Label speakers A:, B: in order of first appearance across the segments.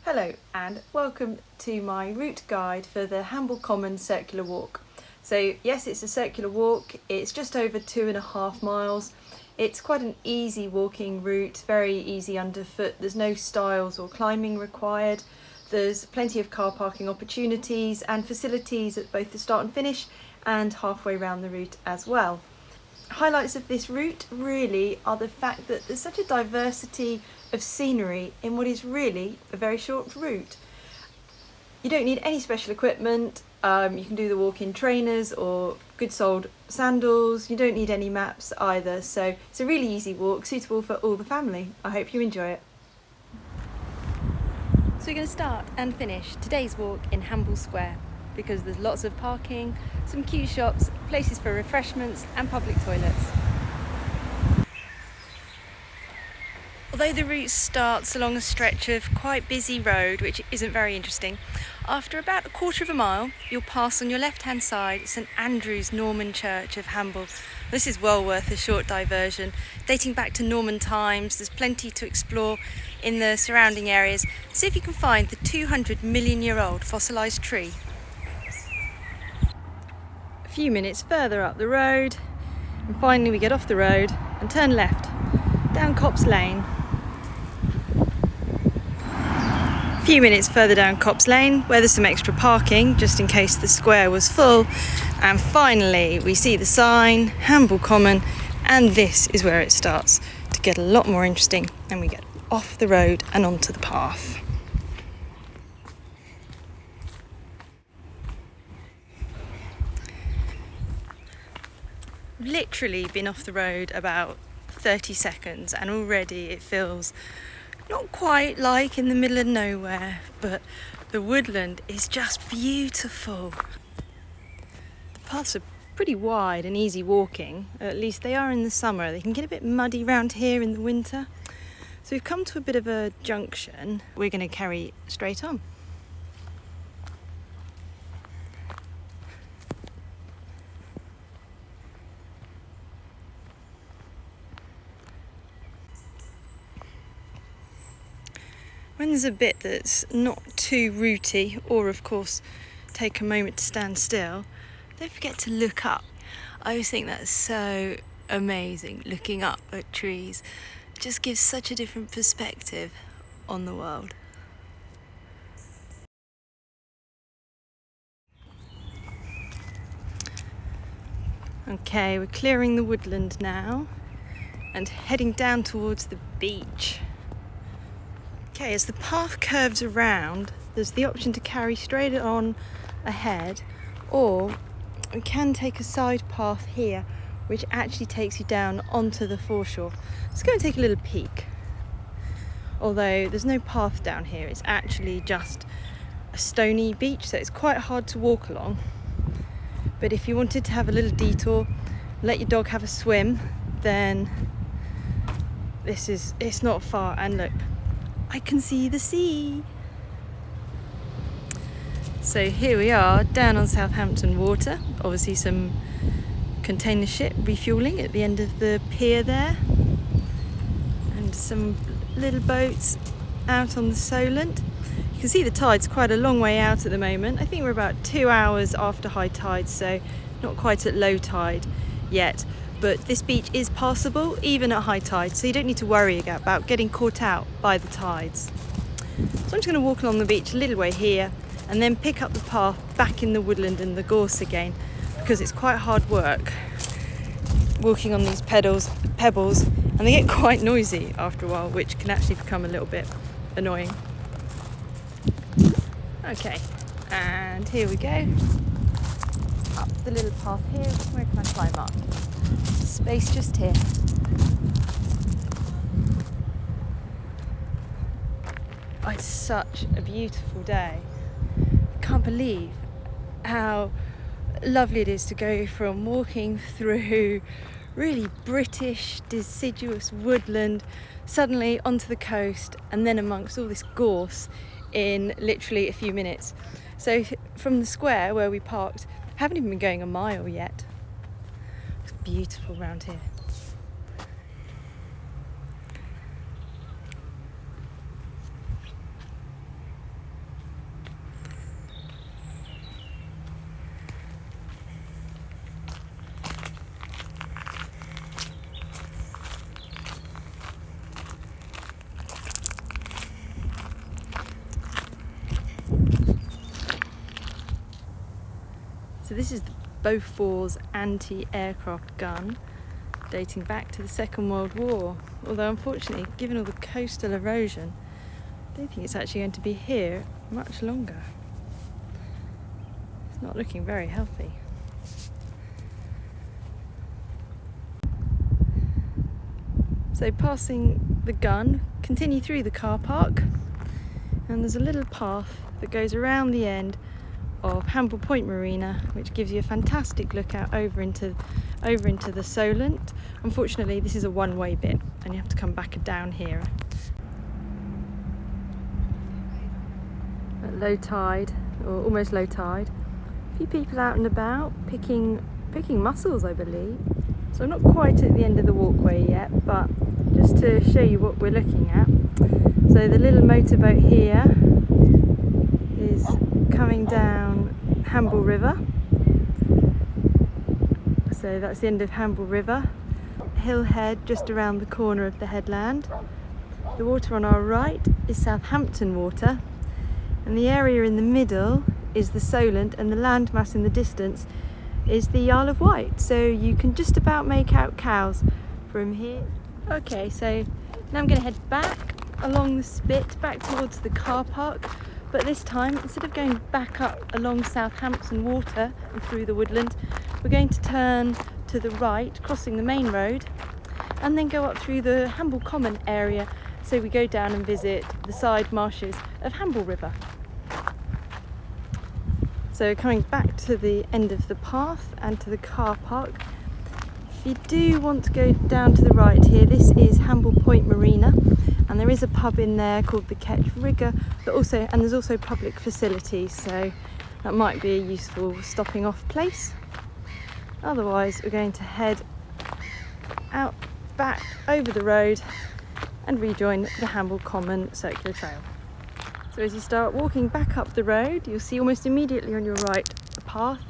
A: Hello and welcome to my route guide for the Hamble Common circular walk. So yes, it's a circular walk, it's just over 2.5 miles. It's quite an easy walking route, very easy underfoot, there's no stiles or climbing required. There's plenty of car parking opportunities and facilities at both the start and finish and halfway round the route as well. Highlights of this route really are the fact that there's such a diversity of scenery in what is really a very short route. You don't need any special equipment, you can do the walk in trainers or good soled sandals, you don't need any maps either, so it's a really easy walk, suitable for all the family. I hope you enjoy it. So we're going to start and finish today's walk in Hamble Square because there's lots of parking, some cute shops, places for refreshments and public toilets. Although the route starts along a stretch of quite busy road, which isn't very interesting, after about 1/4 of a mile you'll pass on your left hand side St Andrew's Norman Church of Hamble. This is well worth a short diversion, dating back to Norman times. There's plenty to explore in the surrounding areas. See if you can find the 200-million-year-old fossilised tree. A few minutes further up the road and finally we get off the road and turn left down Copse Lane. A few minutes further down Copse Lane where there's some extra parking just in case the square was full, and finally we see the sign Hamble Common, and this is where it starts to get a lot more interesting and we get off the road and onto the path. I've literally been off the road about 30 seconds and already it feels not quite like in the middle of nowhere, but the woodland is just beautiful. The paths are pretty wide and easy walking, at least they are in the summer. They can get a bit muddy around here in the winter. So we've come to a bit of a junction. We're going to carry straight on. When there's a bit that's not too rooty, or of course take a moment to stand still, don't forget to look up. I always think that's so amazing, looking up at trees. It just gives such a different perspective on the world. Okay, we're clearing the woodland now and heading down towards the beach. Okay, as the path curves around, there's the option to carry straight on ahead, or we can take a side path here, which actually takes you down onto the foreshore. Let's go and take a little peek. Although there's no path down here, it's actually just a stony beach, so it's quite hard to walk along. But if you wanted to have a little detour, let your dog have a swim, then it's not far. And look, I can see the sea. So here we are down on Southampton Water, obviously some container ship refuelling at the end of the pier there, and some little boats out on the Solent. You can see the tide's quite a long way out at the moment. I think we're about 2 hours after high tide, so not quite at low tide yet. But this beach is passable even at high tide, so you don't need to worry about getting caught out by the tides. So I'm just going to walk along the beach a little way here and then pick up the path back in the woodland and the gorse again, because it's quite hard work walking on these pebbles, and they get quite noisy after a while, which can actually become a little bit annoying. Okay, and here we go. Up the little path here. Where can I climb up? Space just here. Oh, it's such a beautiful day. I can't believe how lovely it is to go from walking through really British deciduous woodland suddenly onto the coast and then amongst all this gorse in literally a few minutes. So from the square where we parked, haven't even been going a mile yet. It's beautiful around here. So this is the Bofors anti-aircraft gun, dating back to the Second World War. Although unfortunately, given all the coastal erosion, I don't think it's actually going to be here much longer. It's not looking very healthy. So passing the gun, continue through the car park, and there's a little path that goes around the end of Hamble Point Marina, which gives you a fantastic look out over into the Solent. Unfortunately, this is a one-way bit, and you have to come back down here. At low tide, or almost low tide, a few people out and about picking mussels, I believe. So I'm not quite at the end of the walkway yet, but just to show you what we're looking at. So the little motorboat here is coming down Hamble River. So that's the end of Hamble River. Hillhead just around the corner of the headland. The water on our right is Southampton Water, and the area in the middle is the Solent, and the landmass in the distance is the Isle of Wight. So you can just about make out cows from here. Okay, so now I'm going to head back along the spit, back towards the car park, but this time, instead of going back up along Southampton Water and through the woodland, we're going to turn to the right, crossing the main road, and then go up through the Hamble Common area, so we go down and visit the side marshes of Hamble River. So coming back to the end of the path and to the car park, if you do want to go down to the right here, this is Hamble Point Marina, and there is a pub in there called the Ketch Rigger, and there's also public facilities, so that might be a useful stopping off place. Otherwise, we're going to head out back over the road and rejoin the Hamble Common circular trail. So as you start walking back up the road, you'll see almost immediately on your right a path.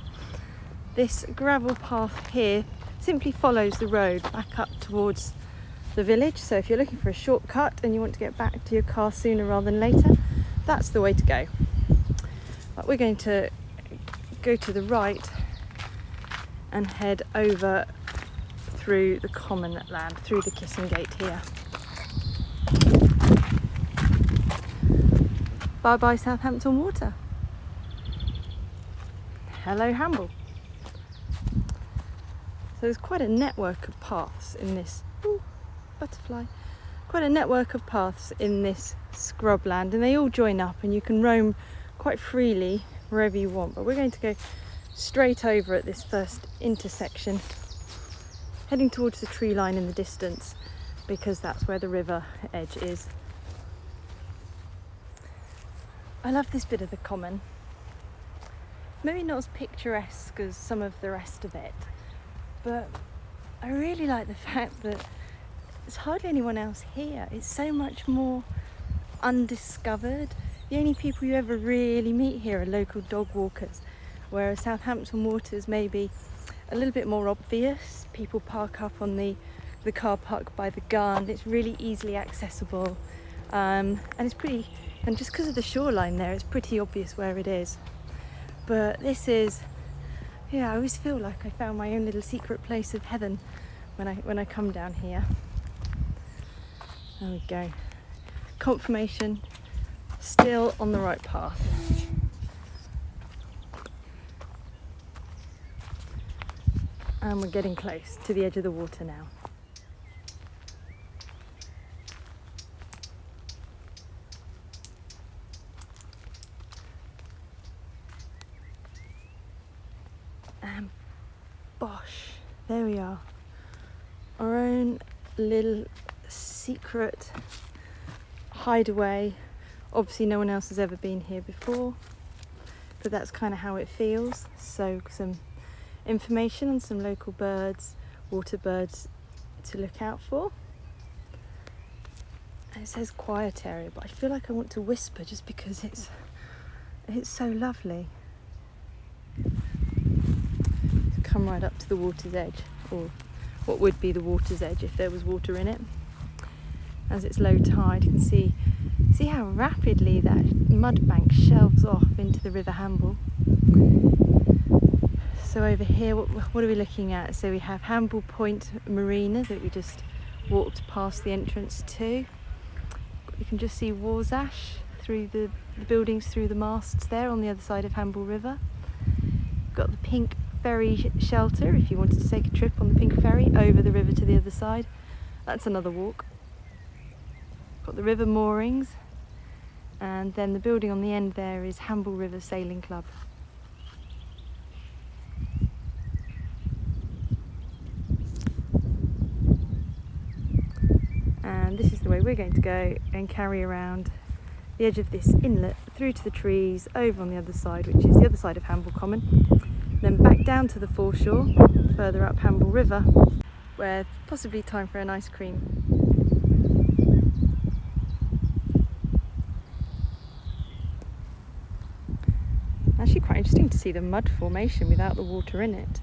A: This gravel path here simply follows the road back up towards the village. So if you're looking for a shortcut and you want to get back to your car sooner rather than later, that's the way to go. But we're going to go to the right and head over through the common land, through the Kissing Gate here. Bye bye Southampton Water. Hello Hamble. So there's quite a network of paths in this, butterfly, quite a network of paths in this scrubland, and they all join up and you can roam quite freely wherever you want. But we're going to go straight over at this first intersection, heading towards the tree line in the distance, because that's where the river edge is. I love this bit of the common. Maybe not as picturesque as some of the rest of it, but I really like the fact that there's hardly anyone else here. It's so much more undiscovered. The only people you ever really meet here are local dog walkers, whereas Southampton Water's maybe a little bit more obvious. People park up on the car park by the gun. It's really easily accessible, and it's pretty, and just because of the shoreline there, it's pretty obvious where it is. But this is, yeah, I always feel like I found my own little secret place of heaven when I come down here. There we go. Confirmation, still on the right path. And we're getting close to the edge of the water now. And bosh, there we are. Our own little secret hideaway. Obviously no one else has ever been here before, but that's kind of how it feels. So some information on some local birds, water birds to look out for. And it says quiet area, but I feel like I want to whisper just because it's so lovely. Come right up to the water's edge, or what would be the water's edge if there was water in it. As it's low tide, you can see how rapidly that mud bank shelves off into the River Hamble. So over here, what are we looking at? So we have Hamble Point Marina that we just walked past the entrance to. You can just see Warsash through the buildings, through the masts there on the other side of Hamble River. We've got the pink ferry shelter if you wanted to take a trip on the pink ferry over the river to the other side. That's another walk. Got the river moorings, and then the building on the end there is Hamble River Sailing Club. And this is the way we're going to go and carry around the edge of this inlet through to the trees over on the other side, which is the other side of Hamble Common, then back down to the foreshore further up Hamble River, where possibly time for an ice cream. Actually quite interesting to see the mud formation without the water in it.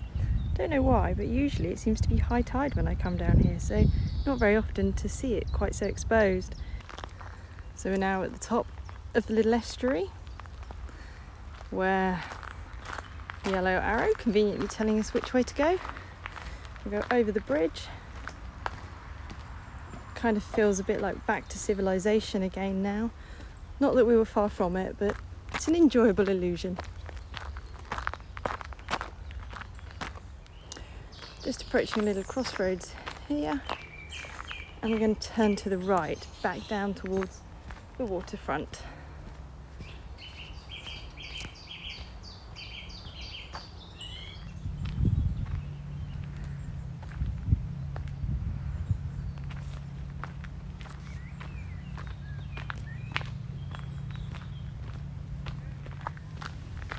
A: Don't know why, but usually it seems to be high tide when I come down here, so not very often to see it quite so exposed. So we're now at the top of the little estuary, where the yellow arrow conveniently telling us which way to go. We go over the bridge. Kind of feels a bit like back to civilization again now. Not that we were far from it, but it's an enjoyable illusion. Just approaching a little crossroads here, and we're going to turn to the right, back down towards the waterfront.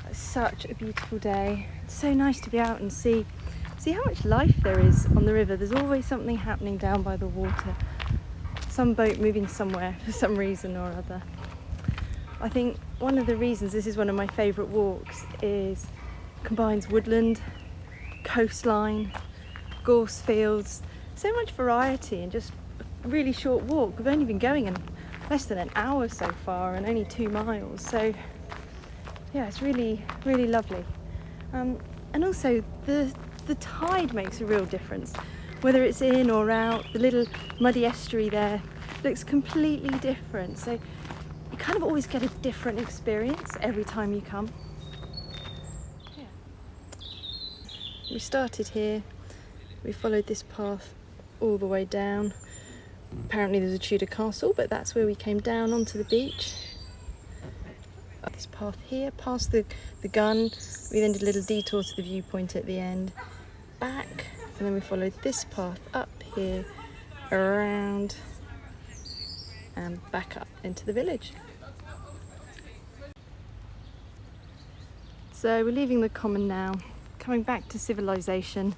A: It's such a beautiful day. It's so nice to be out and see how much life there is on the river. There's always something happening down by the water. Some boat moving somewhere for some reason or other. I think one of the reasons this is one of my favourite walks is combines woodland, coastline, gorse fields, so much variety, and just a really short walk. We've only been going in less than an hour so far and only 2 miles, so yeah, it's really, really lovely. And also the tide makes a real difference. Whether it's in or out, the little muddy estuary there looks completely different. So you kind of always get a different experience every time you come. Yeah. We started here, we followed this path all the way down. Apparently there's a Tudor castle, but that's where we came down onto the beach. Up this path here, past the gun, we then did a little detour to the viewpoint at the end. Back, and then we followed this path up here, around, and back up into the village. So we're leaving the common now, coming back to civilization.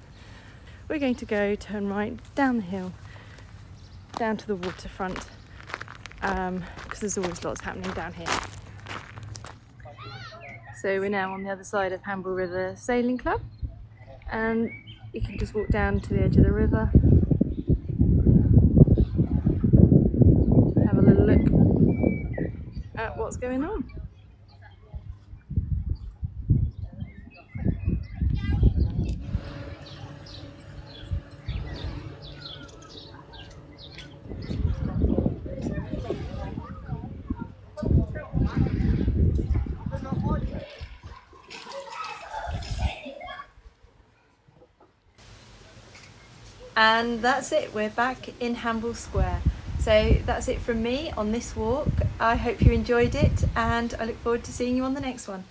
A: We're going to go turn right down the hill, down to the waterfront, because there's always lots happening down here. So we're now on the other side of Hamble River Sailing Club, and you can just walk down to the edge of the river, have a little look at what's going on. And that's it, we're back in Hamble Square. So that's it from me on this walk. I hope you enjoyed it, and I look forward to seeing you on the next one.